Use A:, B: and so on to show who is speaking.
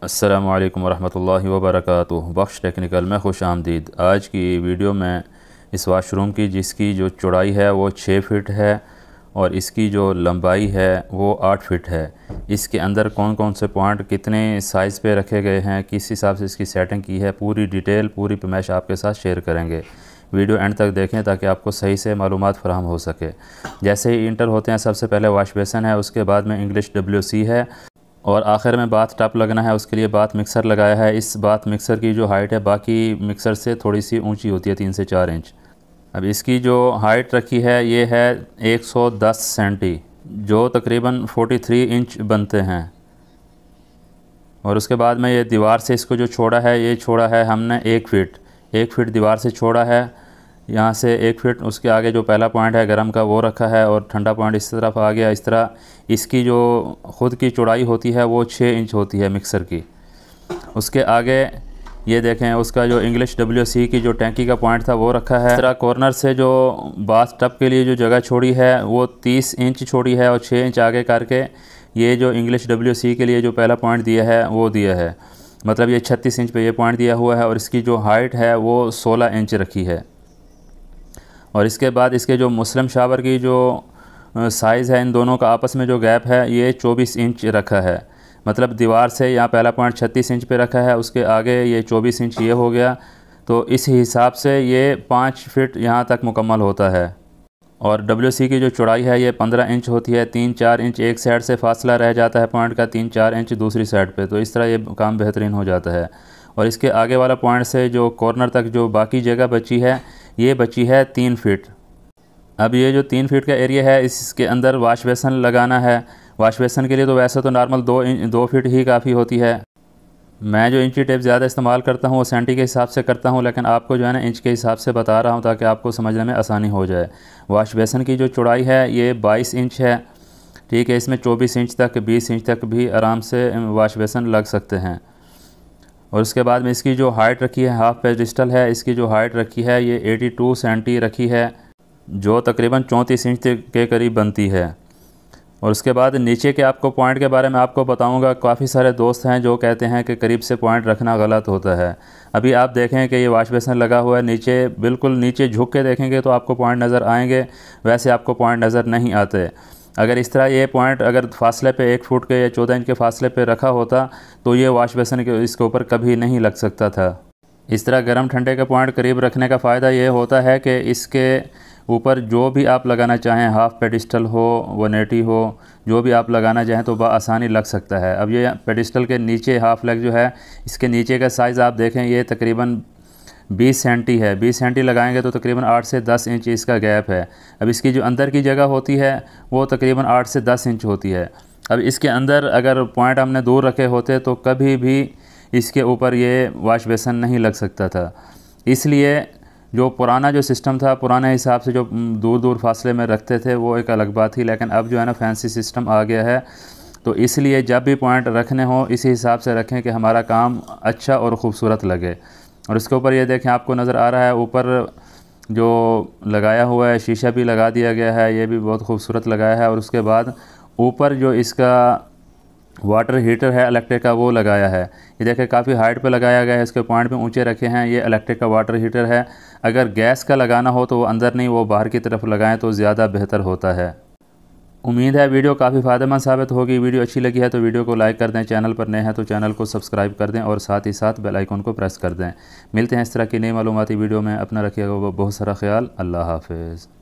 A: अस्सलामु अलैकुम वरहमतुल्लाहि वबरकातुहू। बख्श टेक्निकल में खुश आमदीद। आज की वीडियो में इस वाशरूम की जिसकी जो चौड़ाई है वो 6 फ़ीट है और इसकी जो लंबाई है वो 8 फ़ीट है। इसके अंदर कौन कौन से पॉइंट कितने साइज़ पे रखे गए हैं, किस हिसाब से इसकी सेटिंग की है, पूरी डिटेल पूरी पेमाइश आपके साथ शेयर करेंगे। वीडियो एंड तक देखें ताकि आपको सही से मालूमात फ़राहम हो सके। जैसे ही इंटर होते हैं सबसे पहले वाश बेसन है, उसके बाद में इंग्लिश WC है और आखिर में बाथ टब लगना है। उसके लिए बाथ मिक्सर लगाया है। इस बाथ मिक्सर की जो हाइट है बाकी मिक्सर से थोड़ी सी ऊंची होती है, 3 से 4 इंच। अब इसकी जो हाइट रखी है ये है 110 सेंटी, जो तकरीबन 43 इंच बनते हैं। और उसके बाद में ये दीवार से इसको जो छोड़ा है, ये छोड़ा है हमने 1 फ़ीट दीवार से छोड़ा है। यहाँ से 1 फ़ीट, उसके आगे जो पहला पॉइंट है गर्म का वो रखा है और ठंडा पॉइंट इस तरफ आ गया। इस तरह इसकी जो ख़ुद की चौड़ाई होती है वो 6 इंच होती है मिक्सर की। उसके आगे ये देखें उसका जो इंग्लिश WC की जो टैंकी का पॉइंट था वो रखा है। इस तरह कॉर्नर से जो बाथ टब के लिए जो जगह छोड़ी है वो 30 इंच छोड़ी है और 6 इंच आगे करके ये जो इंग्लिश WC के लिए जो पहला पॉइंट दिया है वो दिया है। मतलब ये 36 इंच पे ये पॉइंट दिया हुआ है और इसकी जो हाइट है वो 16 इंच रखी है। और इसके बाद इसके जो मुस्लिम शावर की जो साइज़ है, इन दोनों का आपस में जो गैप है ये 24 इंच रखा है। मतलब दीवार से यहाँ पहला पॉइंट 36 इंच पे रखा है, उसके आगे ये 24 इंच ये हो गया। तो इस हिसाब से ये 5 फ़ीट यहाँ तक मुकम्मल होता है। और WC की जो चौड़ाई है ये 15 इंच होती है। 3-4 इंच एक साइड से फासला रह जाता है पॉइंट का, 3-4 इंच दूसरी साइड पे। तो इस तरह ये काम बेहतरीन हो जाता है। और इसके आगे वाला पॉइंट से जो कॉर्नर तक जो बाकी जगह बची है ये बची है 3 फ़ीट। अब ये जो 3 फ़ीट का एरिया है इसके अंदर वाश बेसन लगाना है। वाश बेसन के लिए तो वैसे तो नॉर्मल 2 फ़ीट ही काफ़ी होती है। मैं जो इंची टेप ज़्यादा इस्तेमाल करता हूँ वो सेंटी के हिसाब से करता हूँ, लेकिन आपको जो है ना इंच के हिसाब से बता रहा हूँ ताकि आपको समझने में आसानी हो जाए। वाश बेसन की जो चौड़ाई है ये 22 इंच है, ठीक है। इसमें 24 इंच तक 20 इंच तक भी आराम से वाश बेसन लग सकते हैं। और उसके बाद में इसकी जो हाइट रखी है हाफ़ पेडिस्टल है, इसकी जो हाइट रखी है ये 82 सेंटी रखी है, जो तकरीबन 34 इंच के करीब बनती है। और उसके बाद नीचे के आपको पॉइंट के बारे में आपको बताऊंगा। काफ़ी सारे दोस्त हैं जो कहते हैं कि करीब से पॉइंट रखना गलत होता है। अभी आप देखें कि ये वाश बेसन लगा हुआ है, नीचे बिल्कुल नीचे झुक के देखेंगे तो आपको पॉइंट नज़र आएंगे, वैसे आपको पॉइंट नज़र नहीं आते। अगर इस तरह ये पॉइंट अगर फासले पे 1 फुट के या 14 इंच के फासले पे रखा होता तो ये वाश बेसन के इसके ऊपर कभी नहीं लग सकता था। इस तरह गर्म ठंडे के पॉइंट करीब रखने का फ़ायदा ये होता है कि इसके ऊपर जो भी आप लगाना चाहें, हाफ़ पेडिस्टल हो, वनेटी हो, जो भी आप लगाना चाहें तो आसानी लग सकता है। अब ये पेडिस्टल के नीचे हाफ़ लेग जो है इसके नीचे का साइज़ आप देखें ये तकरीबन 20 सेंटी है। 20 सेंटी लगाएंगे तो तकरीबन 8 से 10 इंच इसका गैप है। अब इसकी जो अंदर की जगह होती है वो तकरीबन 8 से 10 इंच होती है। अब इसके अंदर अगर पॉइंट हमने दूर रखे होते तो कभी भी इसके ऊपर ये वाश बेसन नहीं लग सकता था। इसलिए जो पुराना जो सिस्टम था, पुराने हिसाब से जो दूर दूर फासले में रखते थे वो एक अलग बात थी, लेकिन अब जो है ना फैंसी सिस्टम आ गया है। तो इसलिए जब भी पॉइंट रखने हो इसी हिसाब से रखें कि हमारा काम अच्छा और ख़ूबसूरत लगे। और इसके ऊपर ये देखें आपको नज़र आ रहा है ऊपर जो लगाया हुआ है शीशा भी लगा दिया गया है, ये भी बहुत खूबसूरत लगाया है। और उसके बाद ऊपर जो इसका वाटर हीटर है इलेक्ट्रिक का वो लगाया है। ये देखें काफ़ी हाइट पे लगाया गया है, इसके पॉइंट भी ऊंचे रखे हैं। ये इलेक्ट्रिक का वाटर हीटर है। अगर गैस का लगाना हो तो वो अंदर नहीं, वो बाहर की तरफ लगाएं तो ज़्यादा बेहतर होता है। उम्मीद है वीडियो काफ़ी फ़ायदेमंद साबित होगी। वीडियो अच्छी लगी है तो वीडियो को लाइक कर दें, चैनल पर नए हैं तो चैनल को सब्सक्राइब कर दें और साथ ही साथ बेल आइकन को प्रेस कर दें। मिलते हैं इस तरह की नई मालूमाती वीडियो में। अपना रखिएगा बहुत सारा ख्याल। अल्लाह हाफ़िज़।